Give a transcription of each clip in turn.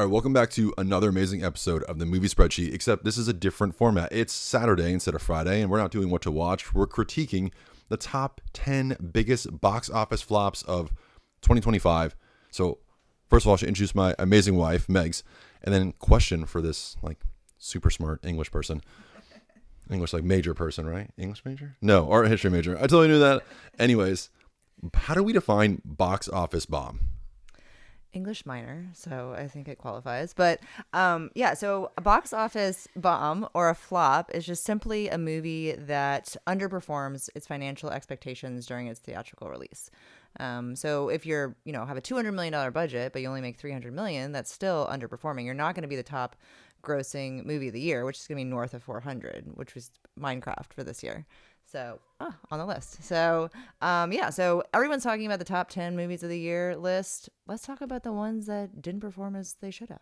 All right, welcome back to another amazing episode of the Movie Spreadsheet, except this is a different format. It's Saturday instead of Friday, and we're not doing what to watch. We're critiquing the top 10 biggest box office flops of 2025. So, first of all, I should introduce my amazing wife, Megs, and then question for this, super smart English person. English, major person, right? English major? No, art history major. I totally knew that. Anyways, how do we define box office bomb? English minor, so I think it qualifies. But so a box office bomb or a flop is just simply a movie that underperforms its financial expectations during its theatrical release. So if you're, have a $200 million budget, but you only make $300 million, that's still underperforming. You're not going to be the top grossing movie of the year, which is going to be north of 400, which was Minecraft for this year. So, on the list. So, so everyone's talking about the top 10 movies of the year list. Let's talk about the ones that didn't perform as they should have.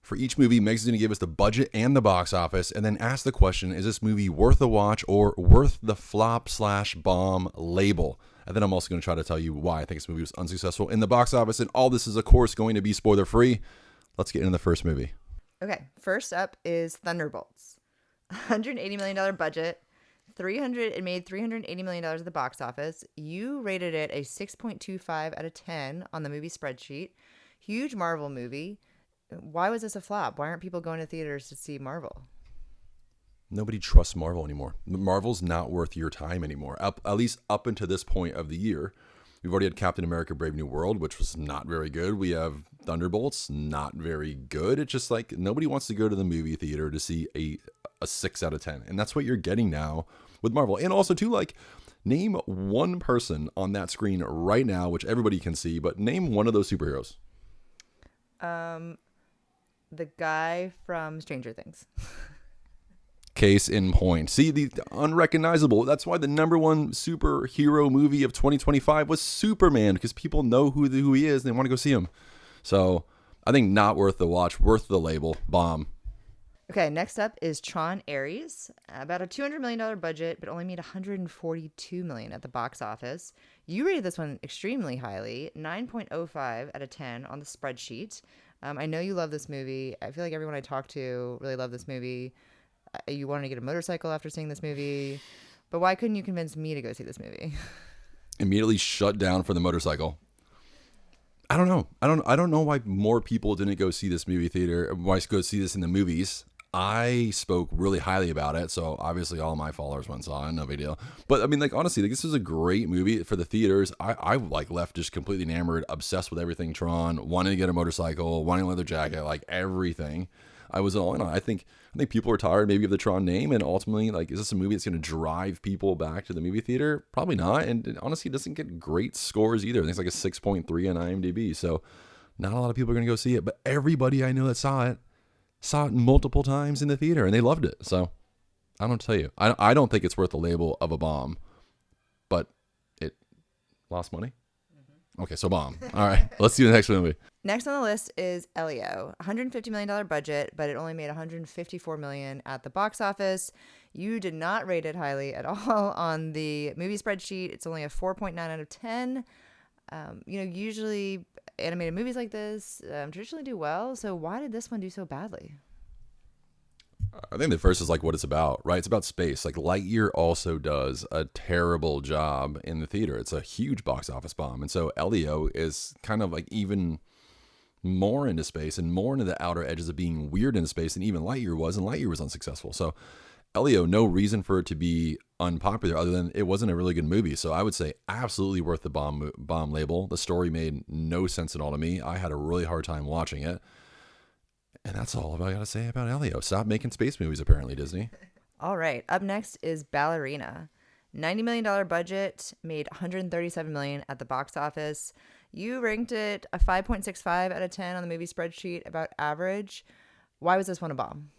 For each movie, Meg's is going to give us the budget and the box office, and then ask the question, is this movie worth a watch or worth the flop/bomb label? And then I'm also going to try to tell you why I think this movie was unsuccessful in the box office. And all this is, of course, going to be spoiler-free. Let's get into the first movie. Okay, first up is Thunderbolts. $180 million budget. It made $380 million at the box office. You rated it a 6.25 out of 10 on the movie Spreadsheet. Huge Marvel movie. Why was this a flop? Why aren't people going to theaters to see Marvel? Nobody trusts Marvel anymore. Marvel's not worth your time anymore, at least up until this point of the year. We've already had Captain America Brave New World, which was not very good. We have Thunderbolts, not very good. It's just nobody wants to go to the movie theater to see a 6 out of 10. And that's what you're getting now with Marvel. And also, too, name one person on that screen right now, which everybody can see, but name one of those superheroes. The guy from Stranger Things. Case in point. See, the unrecognizable. That's why the number one superhero movie of 2025 was Superman, because people know who he is and they want to go see him. So I think not worth the watch, worth the label. Bomb. Okay, next up is Tron Ares. About a $200 million budget, but only made $142 million at the box office. You rated this one extremely highly, 9.05 out of 10 on the Spreadsheet. I know you love this movie. I feel like everyone I talk to really loved this movie. You wanted to get a motorcycle after seeing this movie, but why couldn't you convince me to go see this movie? Immediately shut down for the motorcycle. I don't know. I don't know why more people didn't go see this movie theater. Why go see this in the movies? I spoke really highly about it, so obviously all my followers went and saw it. No big deal. But I mean, honestly, this is a great movie for the theaters. I left just completely enamored, obsessed with everything Tron, wanting to get a motorcycle, wanting a leather jacket, everything. I was all in on. I think people are tired maybe of the Tron name, and ultimately, is this a movie that's going to drive people back to the movie theater? Probably not. And honestly, it doesn't get great scores either. I think it's a 6.3 on IMDb. So not a lot of people are going to go see it, but everybody I know that saw it multiple times in the theater, and they loved it. So I don't tell you. I don't think it's worth the label of a bomb, but it lost money. Okay, so bomb. All right, let's do the next movie. Next on the list is Elio. $150 million budget, but it only made $154 million at the box office. You did not rate it highly at all on the movie Spreadsheet. It's only a 4.9 out of 10. Usually animated movies like this traditionally do well. So why did this one do so badly? I think the first is what it's about, right? It's about space. Lightyear also does a terrible job in the theater. It's a huge box office bomb. And so Elio is kind of even more into space and more into the outer edges of being weird in space than even Lightyear was, and Lightyear was unsuccessful. So Elio, no reason for it to be unpopular other than it wasn't a really good movie. So I would say absolutely worth the bomb label. The story made no sense at all to me. I had a really hard time watching it. And that's all I got to say about Elio. Stop making space movies, apparently, Disney. All right. Up next is Ballerina. $90 million budget, made $137 million at the box office. You ranked it a 5.65 out of 10 on the movie Spreadsheet, about average. Why was this one a bomb?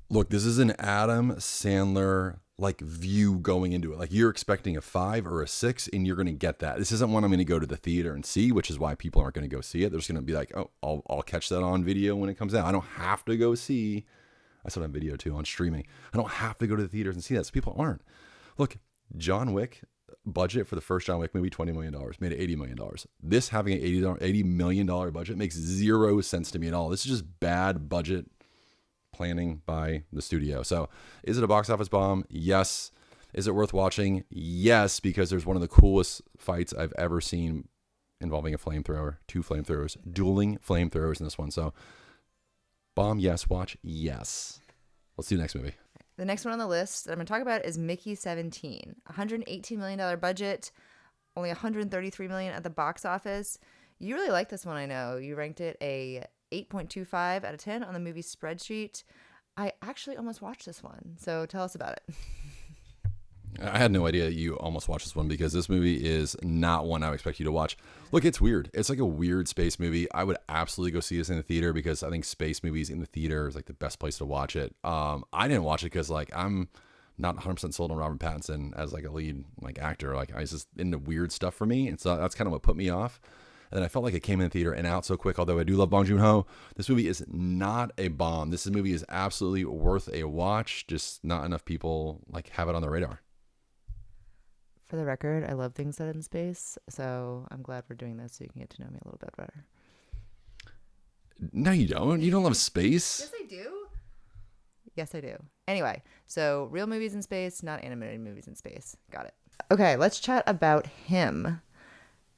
Look, this is an Adam Sandler view going into it. You're expecting a 5 or a 6, and you're going to get that. This isn't one I'm going to go to the theater and see, which is why people aren't going to go see it. They're just going to be I'll catch that on video when it comes out. I don't have to go see. I saw it on video too, on streaming. I don't have to go to the theaters and see that. So people aren't. Look, John Wick, budget for the first John Wick movie, $20 million, made it $80 million. This having an $80 million budget makes zero sense to me at all. This is just bad budget planning by the studio. So is it a box office bomb? Yes. Is it worth watching? Yes, because there's one of the coolest fights I've ever seen involving a flamethrower, two flamethrowers, dueling flamethrowers in this one. So bomb, yes. Watch, yes. Let's do the next movie. The next one on the list that I'm going to talk about is Mickey 17. $118 million budget, only $133 million at the box office. You really like this one, I know. You ranked it a 8.25 out of 10 on the movie Spreadsheet. I actually almost watched this one, so tell us about it. I had no idea that you almost watched this one because this movie is not one I would expect you to watch. Look, it's weird. It's like a weird space movie. I would absolutely go see this in the theater because I think space movies in the theater is like the best place to watch it. I didn't watch it because like I'm not 100% sold on Robert Pattinson as like a lead like actor. Like I was just into weird stuff for me, and so that's kind of what put me off. And then I felt like it came in the theater and out so quick. Although I do love Bong Joon-ho, this movie is not a bomb. This movie is absolutely worth a watch. Just not enough people like have it on their radar. For the record, I love things set in space, so I'm glad we're doing this so you can get to know me a little bit better. No, you don't. You don't love space. Yes, I do. Yes, I do. Anyway, so real movies in space, not animated movies in space. Got it. Okay, let's chat about him.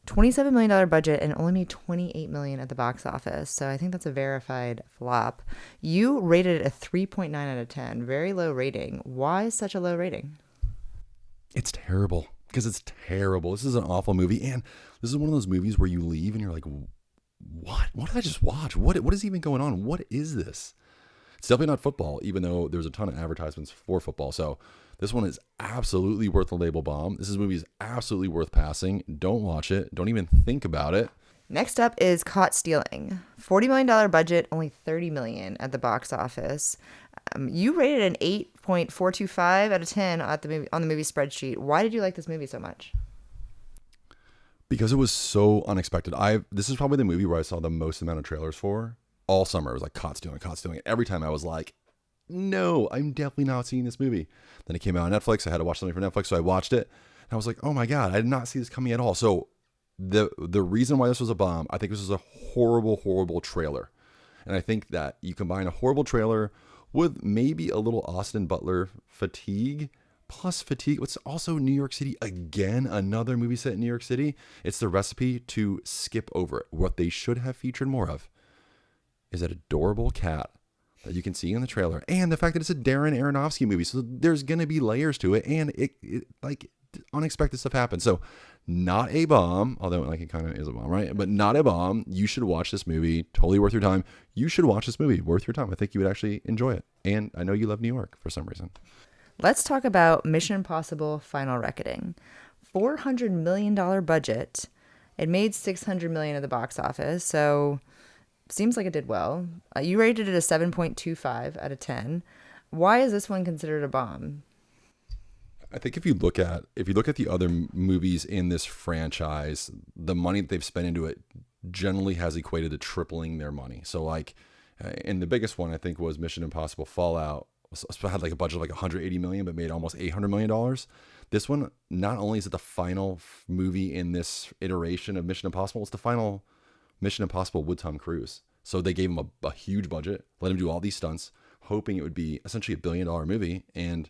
$27 million budget and only made $28 million at the box office. So I think that's a verified flop. You rated it a 3.9 out of 10. Very low rating. Why such a low rating? It's terrible. Because it's terrible. This is an awful movie. And this is one of those movies where you leave and you're like, what? What did I just watch? What is even going on? What is this? It's definitely not football, even though there's a ton of advertisements for football. So this one is absolutely worth the label bomb. This movie is absolutely worth passing. Don't watch it. Don't even think about it. Next up is Caught Stealing. $40 million budget, only $30 million at the box office. You rated an 8.425 out of 10 at the movie, on the movie Spreadsheet. Why did you like this movie so much? Because it was so unexpected. This is probably the movie where I saw the most amount of trailers for all summer. It was like Caught Stealing, Caught Stealing. Every time I was like, no, I'm definitely not seeing this movie. Then it came out on Netflix. I had to watch something for Netflix, so I watched it. And I was like, oh my God, I did not see this coming at all. So the reason why this was a bomb, I think this was a horrible, horrible trailer. And I think that you combine a horrible trailer with maybe a little Austin Butler fatigue, plus fatigue. It's also New York City. Again, another movie set in New York City. It's the recipe to skip over it. What they should have featured more of is that adorable cat that you can see in the trailer, and the fact that it's a Darren Aronofsky movie. So there's going to be layers to it, and it like unexpected stuff happens. So not a bomb, although like it kind of is a bomb, right? But not a bomb. You should watch this movie. Totally worth your time. You should watch this movie. Worth your time. I think you would actually enjoy it. And I know you love New York for some reason. Let's talk about Mission Impossible Final Reckoning. $400 million budget. It made $600 million at the box office. So seems like it did well. You rated it a 7.25 out of 10. Why is this one considered a bomb? I think if you look at the other movies in this franchise, the money that they've spent into it generally has equated to tripling their money. So like, and the biggest one I think was Mission Impossible Fallout. Had like a budget of like $180 million, but made almost $800 million. This one, not only is it the final movie in this iteration of Mission Impossible, it's the final Mission Impossible with Tom Cruise. So they gave him a huge budget, let him do all these stunts, hoping it would be essentially $1 billion movie, and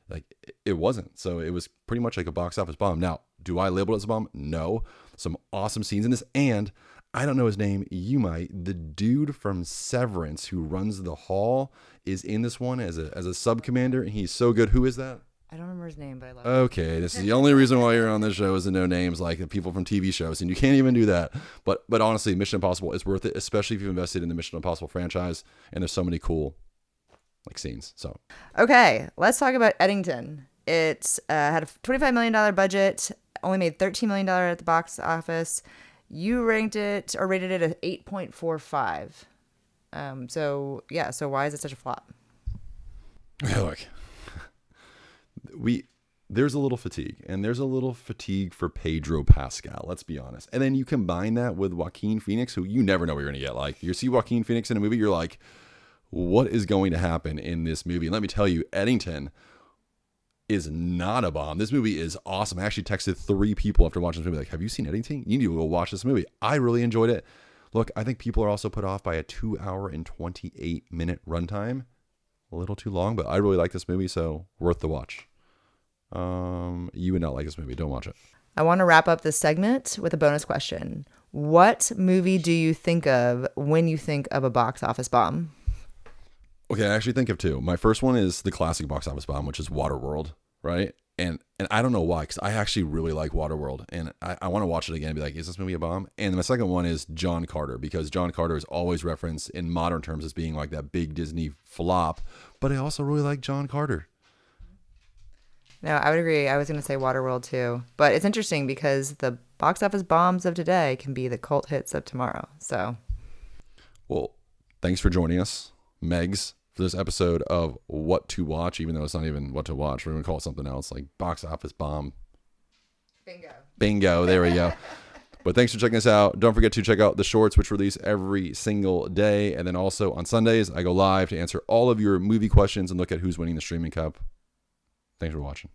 like it wasn't. So it was pretty much like a box office bomb. Now, do I label it as a bomb? No. Some awesome scenes in this, and I don't know his name. You might. The dude from Severance who runs the hall is in this one as a sub commander, and he's so good. Who is that? I don't remember his name, but I love it. Okay, this is the only reason why you're on this show is to know names like the people from TV shows, and you can't even do that. But honestly, Mission Impossible is worth it, especially if you've invested in the Mission Impossible franchise, and there's so many cool like scenes. So okay, let's talk about Eddington. It had a $25 million budget, only made $13 million at the box office. You ranked it or rated it at 8.45. So why is it such a flop? Okay, look. There's a little fatigue, and there's a little fatigue for Pedro Pascal, let's be honest. And then you combine that with Joaquin Phoenix, who you never know what you're going to get. Like, you see Joaquin Phoenix in a movie, you're like, what is going to happen in this movie? And let me tell you, Eddington, is not a bomb. This movie is awesome. I actually texted 3 people after watching this movie, like, have you seen anything? You need to go watch this movie. I really enjoyed it. Look, I think people are also put off by a 2 hour and 28-minute runtime. A little too long, but I really like this movie, so worth the watch. You would not like this movie. Don't watch it. I want to wrap up this segment with a bonus question. What movie do you think of when you think of a box office bomb? Okay, I actually think of 2. My first one is the classic box office bomb, which is Waterworld, right? And I don't know why, because I actually really like Waterworld, and I want to watch it again and be like, is this movie a bomb? And my second one is John Carter, because John Carter is always referenced in modern terms as being like that big Disney flop, but I also really like John Carter. No, I would agree. I was going to say Waterworld too. But it's interesting because the box office bombs of today can be the cult hits of tomorrow. So, well, thanks for joining us, Megs, for this episode of What to Watch, even though it's not even what to watch. We're going to call it something else, like box office bomb. Bingo. There we go. But thanks for checking us out. Don't forget to check out the shorts, which release every single day. And then also on Sundays, I go live to answer all of your movie questions and look at who's winning the streaming cup. Thanks for watching.